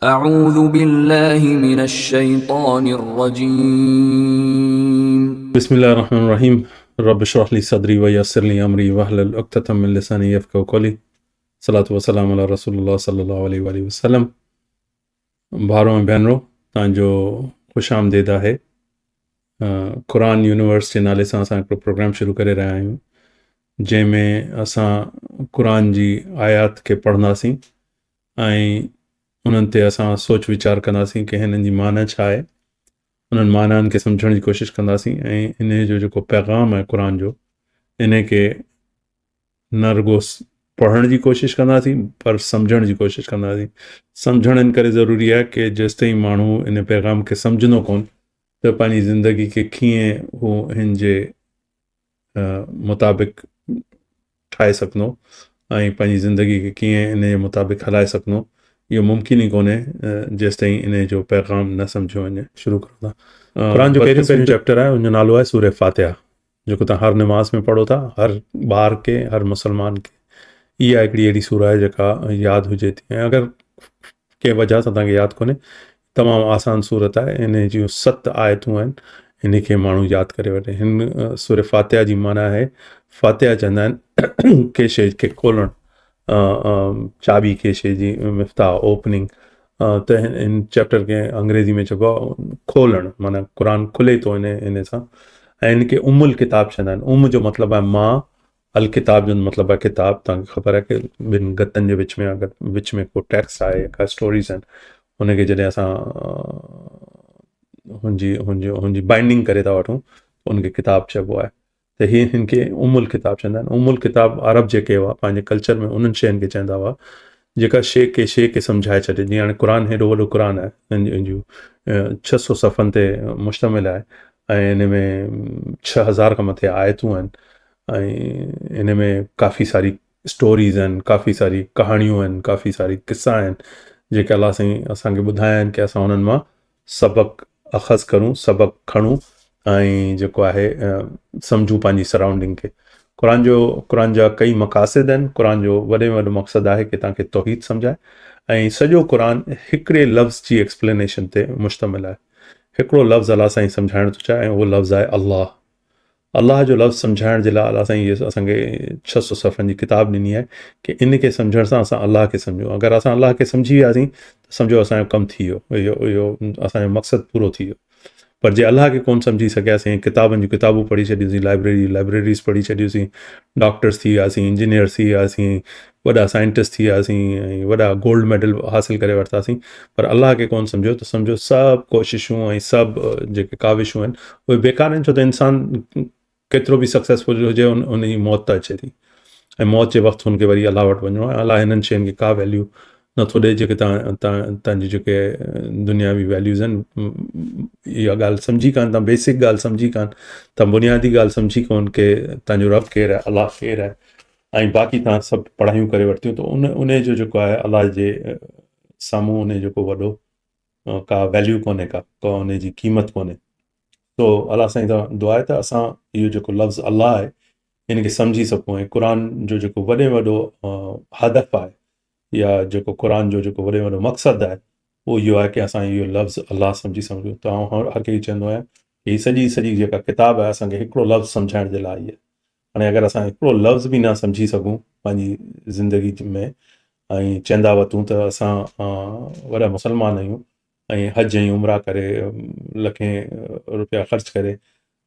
أعوذ بالله من الشيطان الرجيم बिस्मिल्लाहिर्रहमानिर्रहीम। रब इश्रह ली सदरी व यस्सिर ली अमरी वहलुल उक़्दतम मिन लिसानी यफ़क़हू क़ौली। सलातु व सलाम अला रसूलिल्लाह सल्लल्लाहु अलैहि वसल्लम। भाइरों ऐं भेनरूं, तव्हांजो ख़ुशि आमदेद आहे। क़ुरान यूनिवर्स जे नाले सां असां हिकिड़ो प्रोग्राम शुरू करे रहिया आहियूं, जंहिंमें असां क़ुरान जी आयात खे पढ़ंदासीं ऐं उन्हनि ते असां सोच वीचार कंदासीं कि हिननि जी माना छा आहे। उन्हनि मानानि खे सम्झण जी कोशिशि कंदासीं ऐं इन जो जेको पैगाम आहे क़ुरान जो, इन खे न रुगो पढ़ण जी कोशिशि कंदासीं पर सम्झण जी कोशिशि कंदासीं। सम्झण इन करे ज़रूरी आहे कि जेसि ताईं माण्हू इन पैगाम खे सम्झंदो कोन त पंहिंजी ज़िंदगी खे कीअं हू हिन जे मुताबिक़ ठाहे सघंदो ऐं पंहिंजी ज़िंदगी खे कीअं इन जे मुताबिक़ हलाए सघंदो, इहो मुमकिन ई कोन्हे जेसि ताईं इन जो पैगाम न सम्झो वञे। शुरू करूं था। क़ुरान जो पहिरियों चैप्टर आहे, उनजो नालो आहे सूरह फातिहा, जेको तव्हां हर नमाज़ में पढ़ो था, हर ॿार खे, हर मुसलमान खे। इहा हिकिड़ी अहिड़ी सूरह आहे जेका यादि हुजे थी, ऐं अगरि कंहिं वजह सां तव्हांखे यादि कोन्हे, तमामु आसान सूरत आहे। इन जूं 7 आयतूं आहिनि, इन खे माण्हू यादि करे वठे। हिन सूरह फातिहा जी माना आहे, फातिहा चवंदा आहिनि के शइ खे खोलणु, चाबी के शइ जी मिफ़्ताह, ओपनिंग। त हिन चैप्टर खे अंग्रेज़ी में चइबो आहे खोलणु, माना क़ुरान खुले थो इन सां। ऐं इनखे उमुल किताब चवंदा आहिनि। उम जो मतिलबु आहे मां, अल किताब जो मतिलबु आहे किताब। तव्हांखे ख़बर आहे कि ॿिनि गतनि जे विच में अगरि विच में को टेक्स्ट आहे, का स्टोरीज़ आहिनि, हुनखे जॾहिं असां हुनजी बाइंडिंग करे था वठूं, उनखे किताब चइबो आहे। त हिनखे उमुल किताब चवंदा आहिनि। उमुल किताब अरब जेके हुआ पंहिंजे कल्चर में उन्हनि शयुनि खे चवंदा हुआ जेका शइ खे सम्झाए छॾे। जीअं हाणे क़ुरान हेॾो वॾो क़ुरान आहे, हिन जूं 600 सफ़नि ते मुश्तमिल आहे, ऐं इन में 6000 खां मथे आयतूं आहिनि, ऐं इन में काफ़ी सारी स्टोरीज़ आहिनि, काफ़ी सारी कहाणियूं आहिनि, काफ़ी सारी क़िसा आहिनि जेके अलाह साईं असांखे ॿुधाया आहिनि कि असां उन्हनि मां सबक़ु अख़ज़ करूं, सबक़ु खणूं ऐं जेको आहे सम्झूं पंहिंजी सराउंडिंग खे। क़ुरान जा कई मक़ासिद आहिनि। क़ुरान जो वॾे में वॾो मक़सदु आहे कि तव्हांखे तौहीद सम्झाए, ऐं सॼो क़ुरान हिकिड़े लफ़्ज़ जी एक्सप्लेनेशन ते मुश्तमिल आहे। हिकिड़ो लफ़्ज़ु अलाह साईं सम्झाइण थो चाहे, ऐं उहो लफ़्ज़ु आहे अल्लाह। अल्लाह जो लफ़्ज़ु सम्झाइण जे लाइ अलाह साईं इहे असांखे 600 सफ़नि जी किताब ॾिनी आहे कि इन खे सम्झण सां असां अल्लाह खे सम्झूं। अगरि असां अल्लाह खे सम्झी वियासीं त सम्झो असांजो कमु थी वियो, इहो असांजो मक़सदु पूरो थी वियो। पर जे अल्लाह खे कोन सम्झी सघियासीं, किताबनि जूं किताबूं पढ़ी छॾियूंसीं, लाइब्रेरीज़ पढ़ी छॾियूंसीं, डॉक्टर्स थी वियासीं, इंजीनियर्स थी वियासीं, वॾा साइंटिस्ट थी वियासीं, ऐं वॾा गोल्ड मेडल हासिलु करे वरितासीं, पर अल्लाह खे कोन सम्झो त सम्झो सभु कोशिशूं ऐं सभु जेके काविशूं आहिनि उहे बेकार आहिनि। छो त इंसानु केतिरो बि सक्सेसफुल हुजे, उन जी मौत त अचे थी, ऐं मौत जे वक़्तु हुनखे वरी अल्लाह वटि वञिणो आहे। अल्लाह हिननि शयुनि खे का वैल्यू नथो ॾिए जेके तव्हांजी जेके दुनियावी वैल्यूज़ आहिनि। इहा ॻाल्हि सम्झी कान, तव्हां बेसिक ॻाल्हि सम्झी कान, तव्हां बुनियादी ॻाल्हि सम्झी कोन कि तव्हांजो रब केरु आहे, अल्लाह केरु आहे, ऐं बाक़ी तव्हां सभु पढ़ाइयूं करे वरितियूं, त उन जो जेको आहे अल्लाह जे साम्हूं उन जेको वॾो का वैल्यू कोन्हे, का उन जी क़ीमत कोन्हे। तो अल्लाह साईं सां दुआ आहे त असां इहो जेको लफ़्ज़ु अल्लाह आहे इन खे सम्झी सघूं, ऐं क़ुरान जो जेको वॾे में वॾो हदफ़ आहे, या जेको क़ुरान जो जेको वॾे में वॾो मक़सदु आहे, उहो इहो आहे कि असां इहो लफ़्ज़ु अल्लाह सम्झी सघूं। त आउं हर कंहिंखे चवंदो आहियां कि हीअ सॼी जेका किताब आहे असांखे हिकिड़ो लफ़्ज़ु सम्झाइण जे लाइ आई आहे। हाणे अगरि असां हिकिड़ो लफ़्ज़ बि न सम्झी सघूं पंहिंजी ज़िंदगी में, ऐं चवंदा वठूं त असां वॾा मुस्लमान आहियूं, ऐं हज ऐं उमरा करे लखें रुपया ख़र्चु करे,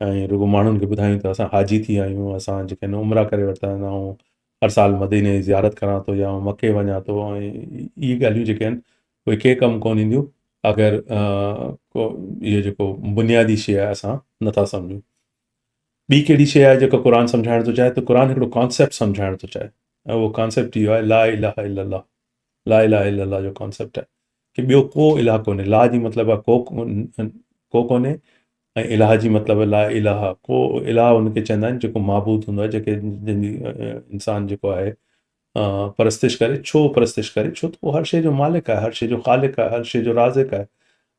ऐं रुगो माण्हुनि खे ॿुधायूं त असां हाजी थी विया आहियूं, असां जेके न उमरा करे वरिता आहिनि, ऐं हर साल मदीने जी ज़ियारत करां थो या मके वञा थो, ऐं इहे ॻाल्हियूं जेके आहिनि उहे कंहिं कमु कोन ईंदियूं अगरि इहो जेको बुनियादी शइ आहे असां नथा सम्झूं। ॿी कहिड़ी शइ आहे जेको क़ुरान सम्झाइण थो चाहे, त क़ुरान हिकिड़ो कॉन्सेप्ट सम्झाइण थो चाहे, ऐं उहो कॉन्सेप्ट इहो आहे ला इलाहा इल्लल्लाह। ला इलाहा इल्लल्लाह जो कॉन्सेप्ट आहे कि ॿियो को इलाह कोन्हे। ला जी मतिलबु आहे को कोन्हे, ऐं इलाह जी मतिलबु ला इलाहा, को इलाह हुनखे चवंदा आहिनि जेको माबूद हूंदो आहे, जंहिंजी इंसानु जेको आहे परस्तिश करे। छो परस्तिश करे? छो त उहो हर शइ जो मालिक आहे, हर शइ जो ख़ालिक आहे, हर शइ जो राज़िक आहे,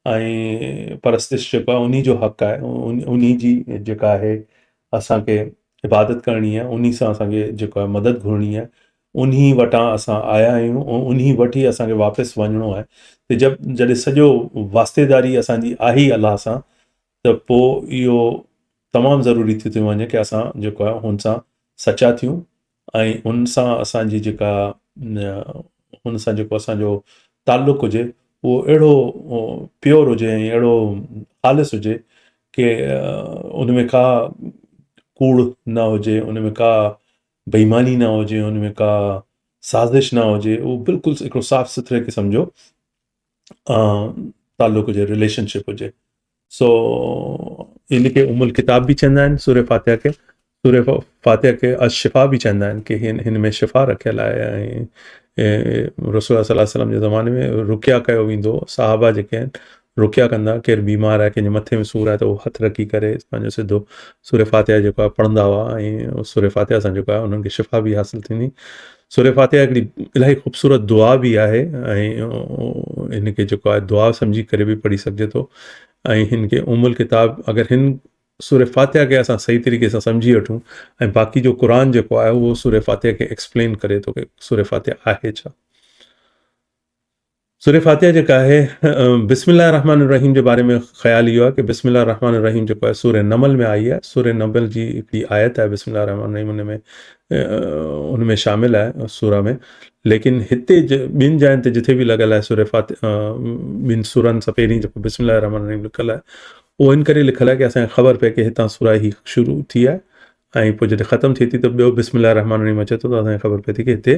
ऐं परस्तिश जेको आहे उन जो हक़ु आहे, उन जी जेका आहे असांखे इबादत करणी आहे, उन सां असांखे जेको आहे मदद घुरणी आहे, उन्ही वटां असां आया आहियूं, उन्ही वटि ई असांखे वापसि वञिणो आहे। त जॾहिं सॼो वास्तेदारी असांजी आहे ई अलाह सां, त पोइ इहो तमामु ज़रूरी थी वञे कि असां जेको आहे हुन सां सचा थियूं ऐं हुन सां असांजी जेका हुन सां जेको असांजो ताल्लुक़ु हुजे उहो अहिड़ो प्योर हुजे ऐं अहिड़ो ख़ालिस हुजे कि उन में का कूड़ न हुजे, उन में का बेईमानी न हुजे, उन में का साज़िश न हुजे, उहो बिल्कुलु हिकिड़ो साफ़ सुथरे क़िस्म जो ताल्लुक़ु हुजे, रिलेशनशिप हुजे। सो इन खे उमुल किताब बि चवंदा आहिनि सूर फातिहा खे। सूर फातिहा खे अशिफ़ा बि चवंदा आहिनि कि हिन में शिफ़ा रखियलु आहे। ऐं रसूल सल्लल्लाहु अलैहि वसल्लम जे ज़माने में रुकिया कयो वेंदो, साहबा जेके आहिनि रुकिया कंदा, केरु बीमार आहे, कंहिंजे मथे में सूरु आहे त उहो हथु रखी करे पंहिंजो सिधो सूर फातिहा जेको आहे पढ़ंदा हुआ ऐं सूर फातिहा सां जेको आहे उन्हनि खे शिफ़ा बि हासिलु थींदी। सूर फातिहा हिकिड़ी इलाही ख़ूबसूरत दुआ बि आहे ऐं हिन खे जेको आहे दुआ सम्झी करे बि पढ़ी सघिजे थो। ऐं हिन खे उमुल किताब अगरि हिन सूर फातिहा खे असां सही तरीक़े सां सम्झी वठूं ऐं बाक़ी जो क़ुर जेको आहे उहो सूर फातिहा खे एक्सप्लेन करे थो कि सूर फातिहा आहे छा। सूर फातिहा जेका आहे बिस्मिल्लाह रहमान रहीम जे बारे में ख़्यालु इहो आहे कि बिस्मिल्लाह रहमान रहीम जेको आहे सूर नमल में आई आहे। सूर नमल जी हिकिड़ी आयत आहे बिस्मिल्लाह रहमान रहीम, उन में शामिल आहे सूरा में, लेकिन हिते ॿिनि जायुनि ते जिथे बि लॻल आहे सूर फातिहा ॿिनि सूरनि सां पहिरीं जेको बिस्मिल्लाह रहमान रहीम लिखियलु आहे उहो इन करे लिखियलु आहे कि असांखे ख़बर पए कि हितां सूरा ही शुरू थी आहे ऐं पोइ जॾहिं ख़तमु थिए थी त ॿियो बिस्मिल्लाह रहमान रहीम अचे थो त असांखे ख़बर पए थी कि हिते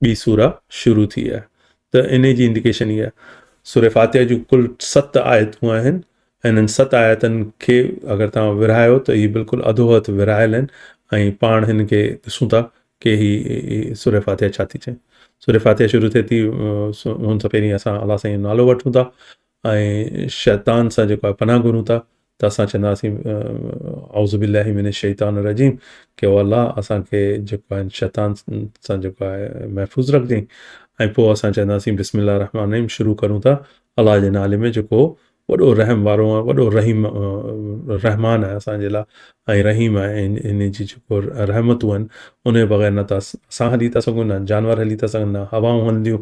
ॿी सूरा शुरू थी आहे। त इन जी इंडिकेशन इहा आहे। सूर फातिहा जूं कुल 7 आयतूं आहिनि ऐं इन्हनि 7 आयतनि खे अगरि तव्हां विरहायो त इहे बिल्कुलु अधो हथु विरहायल आहिनि ऐं पाण हिन खे ॾिसूं था कि ही सूर फातिहा छा थी चए। सूर फातिहा शुरू थिए थी हुन सां पहिरीं असां अलाह साईं जो नालो वठूं था ऐं शैतान सां जेको आहे पनाह घुरूं था, त असां चवंदासीं औज़ु बिल्लाहि मिनश शैतान रजीम कि अलाह असांखे जेको आहे शैतान सां जेको आहे महफ़ूज़ रखिजांइ। ऐं पोइ असां चवंदासीं बिस्मिल्लाह रहमान रहीम शुरू करूं था अलाह जे नाले में जेको वॾो रहम वारो आहे, वॾो रहीम रहमान आहे असांजे लाइ ऐं रहीम आहे। इन जी जेको रहमतूं आहिनि उन जे बग़ैर न त असां हली था सघूं, न जानवर हली था सघनि, न हवाऊं हलंदियूं,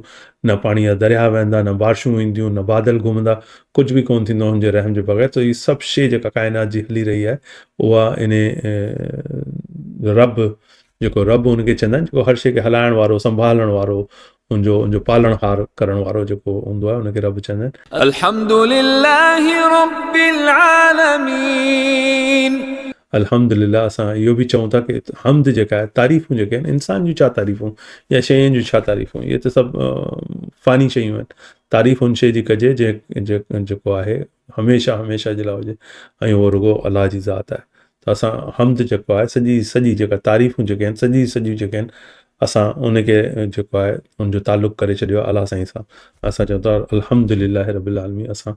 न पाणी जा दरिया वहंदा, न बारिशूं ईंदियूं, न बादल घुमंदा, कुझु बि कोन थींदो हुनजे रहम जे बग़ैर। त इहा सभु शइ जेका काइनात जी हली रही आहे उहा इन रब जेको रब हुनखे चवंदा आहिनि जेको हर शइ खे हलाइण वारो, संभालण वारो, उनजो पालणहार करण वारो जेको हूंदो आहे उनखे रब चवंदा आहिनि। अल्हम्दुलिल्लाहि रब्बिल आलमीन। अल्हम्दुलिल्लाह असां इहो बि चऊं था कि हमद जेका आहे, तारीफ़ूं जेके आहिनि, इंसान जूं छा तारीफ़ूं या शयुनि जूं छा तारीफ़ूं, इहे त सभु फ़ानी शयूं आहिनि। तारीफ़ हुन शइ जी कजे जेको आहे हमेशह हमेशह जे लाइ हुजे ऐं उहो रुॻो अलाह जी ज़ात आहे। त असां हमद जेको आहे सॼी जेका तारीफ़ूं जेके आहिनि सॼियूं जेके आहिनि असां उनखे जेको आहे उनजो ताल्लुक़ु करे छॾियो आहे अलाह साईं सां। असां चऊं था अल्हम्दुलिल्लाहि रब्बिल आलमीन। असां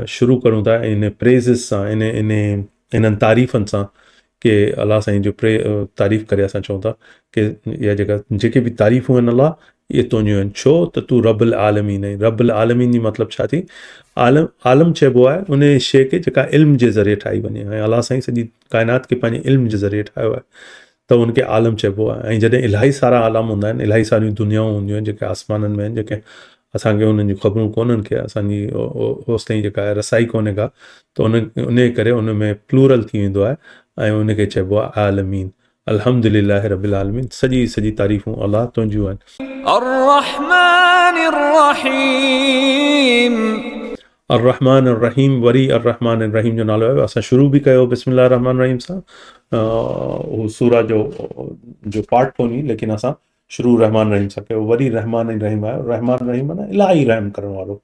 शुरू करूं था इन प्रेज़िस सां, इन्हनि तारीफ़नि सां कि अलाह साईं जो तारीफ़ करे असां चऊं था कि इहा जेके बि तारीफ़ूं आहिनि अलाह इहे तुंहिंजियूं आहिनि, छो त तूं रब्बुल आलमीन आहीं। रब्बुल आलमीन जी मतिलबु छा थी? आलम चइबो आहे उन शइ खे जेका इल्म जे ज़रिए ठाही वञे ऐं अलाह साईं सॼी काइनात खे पंहिंजे इल्म जे ज़रिए ठाहियो आहे त उनखे आलम चइबो आहे। ऐं जॾहिं इलाही सारा आलम हूंदा आहिनि, इलाही सारियूं दुनियाऊं हूंदियूं आहिनि जेके आसमाननि में आहिनि, जेके असांखे उन्हनि जी ख़बरूं कोन्हनि खे, असांजी होसि ताईं जेका आहे रसाई कोन्हे का, त उन करे उन में प्लूरल थी वेंदो आहे ऐं उनखे चइबो आहे आलमीन। अल्हम्दुलिल्लाहि रब्बिल आलमीन। सॼी तारीफ़ूं अलाह तुंहिंजियूं आहिनि। अर्रहमानिर रहीम। अर्रहमान अर्रहीम, वरी अर्रहमान अर्रहीम जो नालो आहे। असां शुरू बि कयो बिस्मिल्लाह रहमान रहीम सां, उहो सूरा जो पार्ट कोन्हे, लेकिन असां शुरू रहमान रहीम सां कयो। वरी रहमान रहीम आहे। रहमान रहीम माना इलाही रहम करण वारो।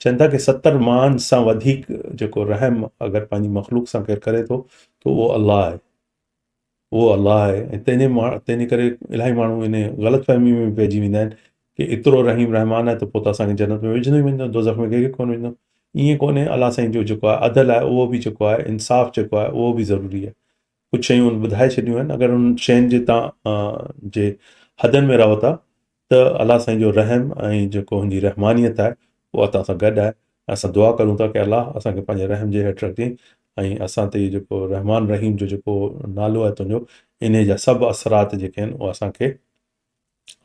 चवनि था कि 70 मान सां वधीक जेको रहम अगरि पंहिंजी मख़लूक सां केरु करे थो त उहो अलाह आहे, उहो अलाह आहे। ऐं तंहिंजे करे इलाही माण्हू इन ग़लतफ़हमी में पइजी वेंदा आहिनि कि एतिरो रहीम रहमान आहे त पोइ त असांखे जन्नत में विझंदो ई वेंदो, दोज़ख में कंहिंखे कोन विझंदो। ईअं कोन्हे। अलाह साईं जो जेको आहे अदल आहे उहो बि जेको आहे इंसाफ़ जेको आहे उहो बि ज़रूरी आहे। कुझु शयूं ॿुधाए छॾियूं आहिनि, अगरि उन शयुनि जे तव्हां जे हदनि में रहो था त अलाह साईं जो रहम ऐं जेको हुनजी रहमानियत आहे उहा तव्हां सां गॾु आहे। असां दुआ करूं था कि अलाह असांखे पंहिंजे रहम जे हेठि रखिजे ऐं असां ते जेको रहमान रहीम जो जेको नालो आहे तुंहिंजो, इन जा सभु असरात जेके आहिनि उहे असांखे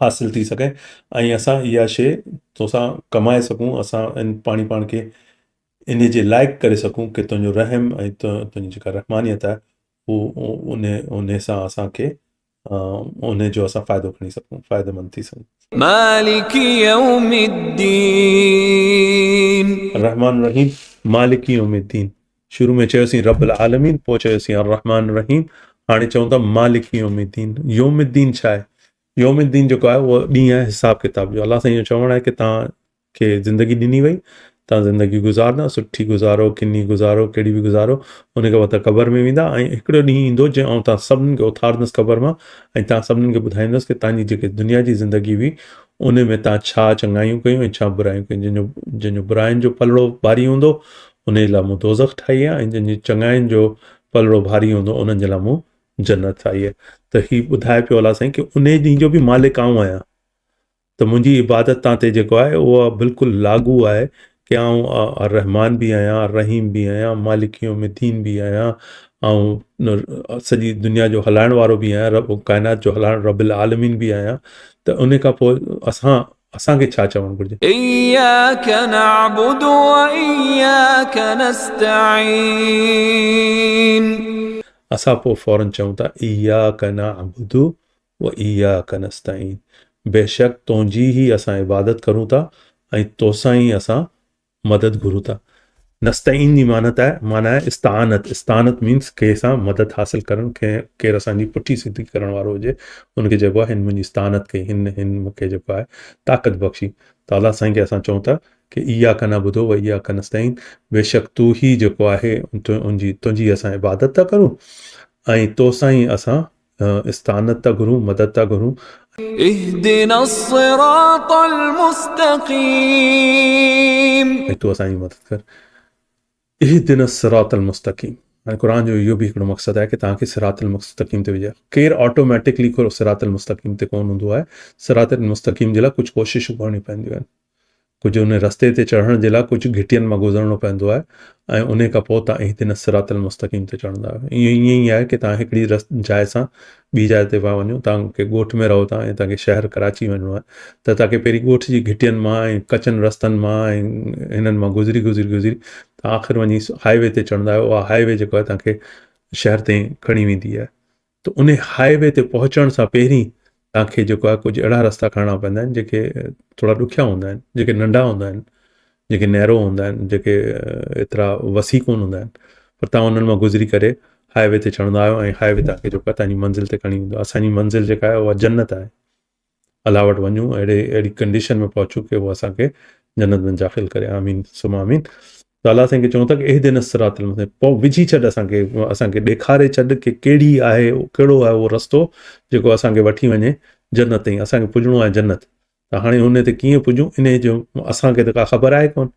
हासिल थी सघे ऐं असां इहा शइ तोसां कमाए सघूं, असां पाण खे इन जे लाइक़ु करे सघूं कि तुंहिंजो रहम ऐं तुंहिंजी जेका रहमानियत आहे उन सां असांखे उन जो असां फ़ाइदो खणी सघूं, फ़ाइदेमंद थी सघूं. مالك يوم الدين. रहमान रहीम मालिक यौमिद्दीन. शुरू में चयोसीं रब्बुल आलमीन, पोइ चयोसीं रहमान रहीम, हाणे चऊं था मालिक यौमिद्दीन. यौमिद्दीन छा आहे? यौमिद्दीन जेको आहे उहो ॾींहुं आहे हिसाब किताब जो. अलाह साईं जो चवणु आहे कि तव्हांखे ज़िंदगी ॾिनी वई, तव्हां ज़िंदगी गुज़ारंदा, सुठी गुज़ारो, किनी गुज़ारो, कहिड़ी बि गुज़ारो, उनखे पोइ त क़बर में वेंदा ऐं हिकिड़ो ॾींहुं ईंदो जंहिं आउं तव्हां सभिनीनि खे उथारंदुसि क़बर मां ऐं तव्हां सभिनीनि खे ॿुधाईंदुसि कि तव्हांजी जेके दुनिया जी ज़िंदगी हुई उन में तव्हां छा चङायूं कयूं ऐं छा बुरायूं कयूं. जंहिंजो बुराइनि जो पलड़ो भारी हूंदो उन जे लाइ मूं दोज़ख ठाही आहे ऐं जंहिंजी चङाइनि जो पलड़ो भारी हूंदो उन्हनि जे लाइ मूं जन्नत ठाही आहे. त हीउ ॿुधाए पियो अलाह साईं कि उन ॾींहं जो बि मालिक आऊं आहियां. त मुंहिंजी इबादत तव्हां ते जेको आहे उहा बिल्कुलु लागू आहे कि आऊं रहमान बि आहियां, रहीम बि आहियां, मालिक यौमिद्दीन बि आहियां ऐं सॼी दुनिया जो हलाइण वारो बि आहियां, काइनात जो हलाइण रब्बुल आलमीन बि आहियां. त उन खां पोइ असांखे छा चवणु घुरिजे? إياك نعبد وإياك نستعين. असां पोइ फौरन चऊं था इय्याक नअबुदु व इय्याक नस्तईन. बेशक तुंहिंजी ई असां इबादत करूं था ऐं तोसां ई असां मदद घुरूं था. नस्तईन जी माना आहे इस्तानत मीन्स कंहिंसां मदद हासिल करणु, केरु असांजी पुठी सिधी करण वारो हुजे उनखे जेको आहे हिन मुंहिंजी इस्तानत कई, हिन मूंखे जेको आहे ताक़त बख़्शी. त अलाह साईं खे असां चऊं था कि इय्याक नअबुदु व इय्याक नस्तईन. बेशक तू ई जेको आहे तुंहिंजी असां इबादत था करूं ऐं तोसां ई असां इस्तानत था घुरूं, मदद था घुरूं. اهدنا الصراط المستقيم. ऐं तूं असांजी मदद कर. इहदिनस सिरातल मुस्तक़ीम. हाणे क़ुर जो इहो बि हिकिड़ो मक़सदु आहे कि तव्हांखे सिरातल मुस्तक़ीम ते विझे. केरु ऑटोमेटिकली सिरातल मुस्तक़ीम ते कोन हूंदो आहे. सिरातल मुस्तक़ीम जे लाइ कुझु कोशिशूं करणियूं पवंदियूं आहिनि, कुझु उन रस्ते ते चढ़ण जे लाइ कुझु घिटियुनि मां गुज़रणो पवंदो आहे ऐं उन खां पोइ तव्हां इहदिनस सिरातल मुस्तक़ीम ते चढ़ंदा आहियो. ईअं ई आहे कि तव्हां हिकिड़ी जाइ सां ॿी जाइ ते पिया वञो. तव्हांखे ॻोठ में रहो था ऐं तव्हांखे शहर कराची वञिणो आहे त तव्हांखे पहिरीं ॻोठ जी घिटियुनि मां ऐं कचनि रस्तनि मां ऐं हिननि मां गुज़री तव्हां आख़िर वञी हाईवे ते चढ़ंदा आहियो. उहा हाईवे जेको आहे तव्हांखे शहर ताईं खणी वेंदी आहे. त उन हाईवे ते पहुचण सां पहिरीं तव्हांखे जेको आहे कुझु अहिड़ा रस्ता खणणा पवंदा आहिनि जेके थोरा ॾुखिया हूंदा आहिनि, जेके नंढा हूंदा आहिनि, जेके नैरो हूंदा आहिनि, जेके एतिरा वसी कोन हूंदा आहिनि, पर तव्हां उन्हनि मां गुज़री करे हाईवे ते चढ़ंदा आहियो ऐं हाईवे तव्हांखे जेको आहे तव्हांजी मंज़िल ते खणी वेंदो आहे. असांजी मंज़िल जेका आहे उहा जन्नत आहे. अलाह वटि वञूं, अहिड़ी कंडीशन में पहुचूं कि उहो असांखे जन्नत में दाख़िल करे. आमीन सुमा आमीन. त अलाह साईं खे चऊं था कि इहदिनस सिरातल मुस्तक़ीम. पोइ विझी छॾ असांखे ॾेखारे छॾ कि कहिड़ी आहे, कहिड़ो आहे उहो रस्तो जेको असांखे वठी वञे जन्नत ताईं. असांखे पुॼणो आहे जन्नत. त हाणे उन ते कीअं पुॼूं इन जो असांखे त का ख़बर आहे कोन.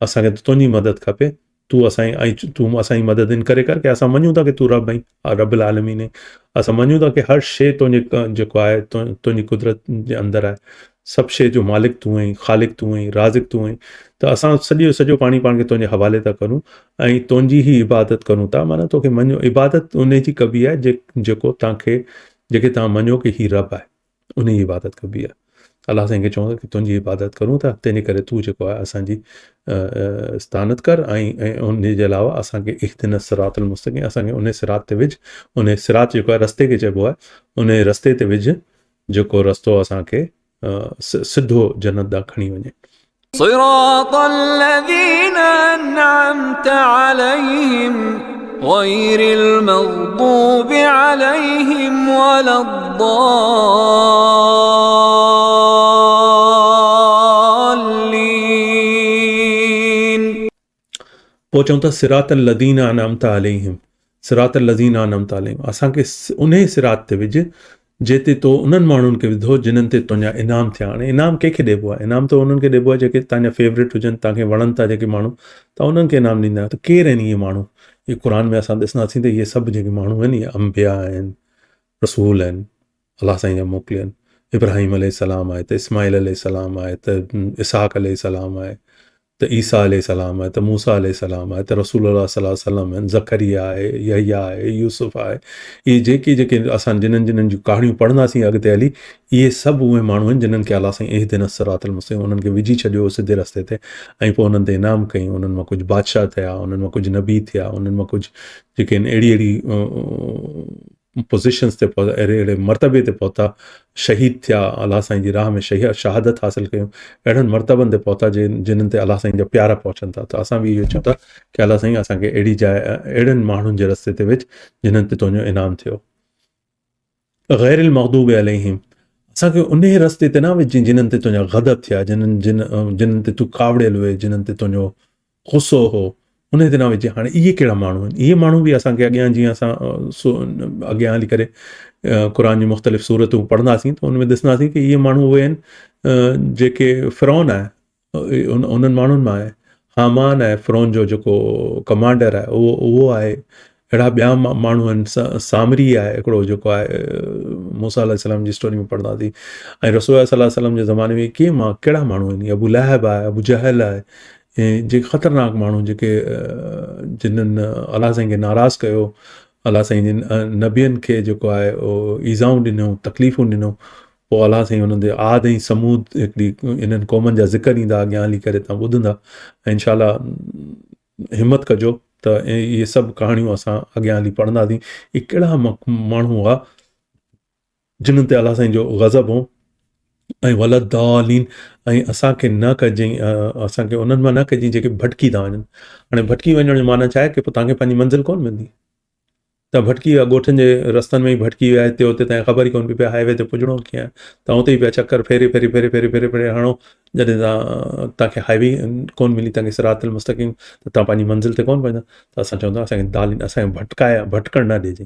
असांखे त तुंहिंजी मदद खपे. तूं असांजी मदद इन करे कर कि असां मञूं था कि तूं रब आहीं, रब्बुल आलमीन आहीं. असां मञूं था कि हर शइ तुंहिंजे जेको आहे तुंहिंजी कुदरत जे अंदरि आहे. सभु शइ जो मालिक तूं आहीं, ख़ालिक तूं आहीं, राज़िक तूं आहीं. त असां सॼो पाण खे तुंहिंजे हवाले था करूं ऐं तुंहिंजी ई इबादत करूं था. माना तोखे मञो, इबादत उन जी कबी आहे जेके तव्हां मञो कि हीउ रब आहे, उन जी इबादत कबी आहे. अलाह साईं खे चवंदो कि तुंहिंजी इबादत करूं था, तंहिंजे करे तूं जेको आहे असांजी इस्तानत कर ऐं उन जे अलावा असांखे इहदिनस सिरातल मुस्तक़ीम, असांखे उन सिरात ते विझ. उन सिरात जेको आहे रस्ते खे चइबो आहे, उन रस्ते ते विझ जेको रस्तो असांखे सिधो जन्नत ॾांहुं खणी वञे. صراط الذين أنعمت عليهم غير المغضوب عليهم ولا الضالين. पोइ चऊं था सिरातल लज़ीना अनअमता अलैहिम. सिरातल लज़ीना अनअमता अलैहिम असांखे उन सिरात ते विझ जेते तो उन्हनि माण्हुनि खे विधो जिन्हनि ते तुंहिंजा इनाम थिया. हाणे इनाम कंहिंखे ॾिबो आहे? इनाम त उन्हनि खे ॾिबो आहे जेके तव्हांजा फेवरेट हुजनि, तव्हांखे वणनि था जेके माण्हू, त उन्हनि खे इनाम ॾींदा आहियो. त केरु आहिनि इहे माण्हू? इहे क़ुर में असां ॾिसंदासीं त इहे सभु जेके माण्हू आहिनि इहे अंबिया आहिनि, रसूल आहिनि, अलाह साईं जा मोकिलिया आहिनि. इब्राहिम अलैहिस्सलाम आहे, त इस्माइल अलैहिस्सलाम आहे, त इसहाक अलैहिस्सलाम आहे, त ईसा अलैहिस्सलाम आहे, त मूसा अलैहिस्सलाम आहे, त रसूलुल्लाह सल्लल्लाहु अलैहि वसल्लम आहिनि, ज़करिया आहे, यहया आहे, यूसुफ आहे। इहे जेके असां जिन्हनि जूं कहाणियूं पढ़ंदासीं अॻिते हली, इहे सभु उहे माण्हू आहिनि जिन्हनि खे अलाह साईं इहदिनस सिरातल मुस्तक़ीम, उन्हनि खे विझी छॾियो सिधे रस्ते ते, ऐं पोइ उन्हनि ते इनाम कयूं। उन्हनि मां कुझु बादशाह थिया, उन्हनि मां कुझु नबी थिया, उन्हनि मां कुझु जेके आहिनि अहिड़ी पोज़ीशन्स ते पहुता, अहिड़े मरतबे ते पहुता, शहीद थिया, अलाह साईं जी राह में शहादत हासिलु कयूं, अहिड़नि मरतबनि ते पहुता जिन्हनि ते अलाह साईं जा प्यारा पहुचनि था। त असां बि इहो चऊं था कि अलाह साईं असांखे अहिड़ी जाइ, अहिड़नि माण्हुनि जे रस्ते ते विझ जिन्हनि ते तुंहिंजो इनाम थियो। गैरिल मग़दूब अलैहिम, असांखे उन रस्ते ते न विझी जिन्हनि ते तुंहिंजा ग़दब थिया, जिन्हनि ते तूं कावड़ियल हुए, जिन्हनि ते तुंहिंजो गुस्सो हो, उन ते न विझे। हाणे इहे कहिड़ा माण्हू आहिनि? इहे माण्हू बि असांखे अॻियां जीअं असां अॻियां हली करे क़ुर जी मुख़्तलिफ़ सूरतूं पढ़ंदासीं त उन में ॾिसंदासीं कि इहे माण्हू उहे आहिनि जेके फ़िरौन आहे, उन्हनि माण्हुनि मां आहे। हामान आहे फ़िरौन जो जेको कमांडर आहे, उहो आहे। अहिड़ा ॿिया माण्हू आहिनि, सामरी आहे हिकिड़ो जेको आहे, मूसा अलैहिस्सलाम जी स्टोरी में पढ़ंदासीं। ऐं रसूल सल्लल्लाहु अलैहि वसल्लम जे ज़माने में कहिड़ा माण्हू आहिनि? अबू लहब आहे, अबू जहल आहे, ऐं जेके ख़तरनाक माण्हू जेके जिन्हनि अलाह साईं खे नाराज़ कयो, अलाह साईं जिन नबियनि खे जेको आहे उहो ईज़ाऊं ॾिनऊं, तकलीफ़ूं ॾिनऊं, पोइ अलाह साईं हुननि ते आद ऐं समूद हिकिड़ी इन्हनि क़ौमनि जा ज़िक्र ईंदा अॻियां हली करे, तव्हां ॿुधंदा ऐं इंशाअल्लाह हिमत कजो त इहे सभु कहाणियूं असां अॻियां हली पढ़ंदासीं। इहे कहिड़ा माण्हू हुआ जिन्हनि ते अलाह साईं जो ग़ज़ब हो ऐं वलदालीन, ऐं असांखे न कजई, असांखे उन्हनि मां न कजई जेके भटकी था वञनि। हाणे भटकी वञण जो माना छा आहे कि पोइ तव्हांखे पंहिंजी मंज़िल कोन मिलंदी। त भटकी विया, ॻोठनि जे रस्तनि में ई भटकी विया, हिते हुते तव्हांखे ख़बर ई कोन पई पए हाईवे ते पुॼणो कीअं आहे। तव्हां उते ई पिया चकर फेरे हणो, जॾहिं तव्हांखे हाईवे कोन मिली, तव्हांखे सिरातल मुस्तक़ीम, त तव्हां पंहिंजी मंज़िल ते कोन पहुचंदा। त असां चवंदा असांखे असांखे भटकण न ॾिजे,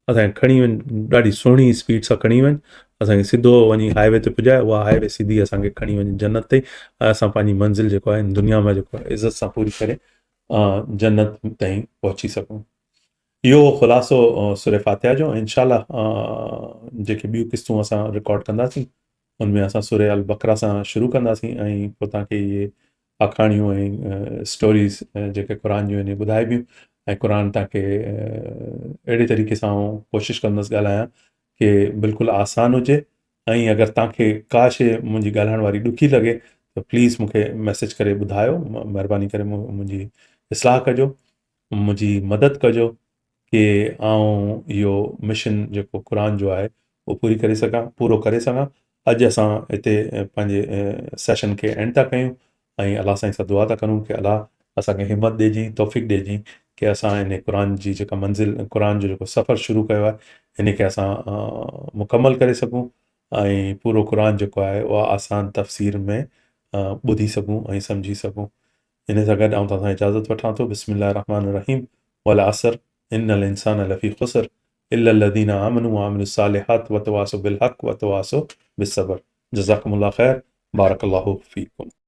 असांखे खणी वञ, ॾाढी सुहिणी स्पीड सां खणी वञ, असांखे सिधो वञी हाईवे ते पुॼाए, उहा हाईवे सिधी असांखे खणी वञे जन्नत ते, ऐं असां पंहिंजी मंज़िल जेको आहे दुनिया में जेको आहे इज़त सां पूरी करे जन्नत ताईं पहुची सघूं। इहो ख़ुलासो सूरह फातिहा जो। इंशाअल्लाह जेके ॿियूं क़िस्तूं असां रिकॉर्ड कंदासीं उनमें असां सूरह अल बक़रा सां शुरू कंदासीं, ऐं पोइ तव्हांखे इहे आखाणियूं ऐं स्टोरीज़ जेके क़ुर जूं आहिनि ॿुधाइबियूं, ऐं क़ुर तव्हांखे अहिड़े तरीक़े सां कोशिशि कंदुसि ॻाल्हायां कि बिल्कुलु आसान हुजे। ऐं अगरि तव्हांखे का शइ मुंहिंजी ॻाल्हाइण वारी ॾुखी लॻे त प्लीज़ मूंखे मैसेज करे ॿुधायो, महिरबानी करे मुंहिंजी इस्लाह कजो, मुंहिंजी मदद कजो कि आउं इहो मिशन जेको क़ुर जो आहे उहो पूरो करे सघां। अॼु असां हिते पंहिंजे सेशन खे एंड था कयूं, ऐं अलाह साईं सां दुआ था करूं कि अलाह असांखे हिमत ॾिजई, तौफ़ीक़ ॾिजई कि असां हिन क़ुर जी जेका मंज़िल, क़ुर जो जेको सफ़र शुरू कयो आहे हिन खे असां मुकमल करे सघूं, ऐं पूरो क़ुर जेको आहे उहा आसान तफ़सीर में ॿुधी सघूं ऐं सम्झी सघूं। इन सां गॾु आउं तव्हां सां इजाज़त वठां थो। बिस्मिल्लाहिर रहमानिर रहीम। वल असर इन्नल इंसान लफ़ी ख़ुसर इल्ला लज़ीना आमनू व अमिलुस सालिहात व तवासौ बिल हक़ व तवासौ बिस सब्र। जज़ाकुमुल्लाह ख़ैर। बारकल्लाहु फ़ीकुम।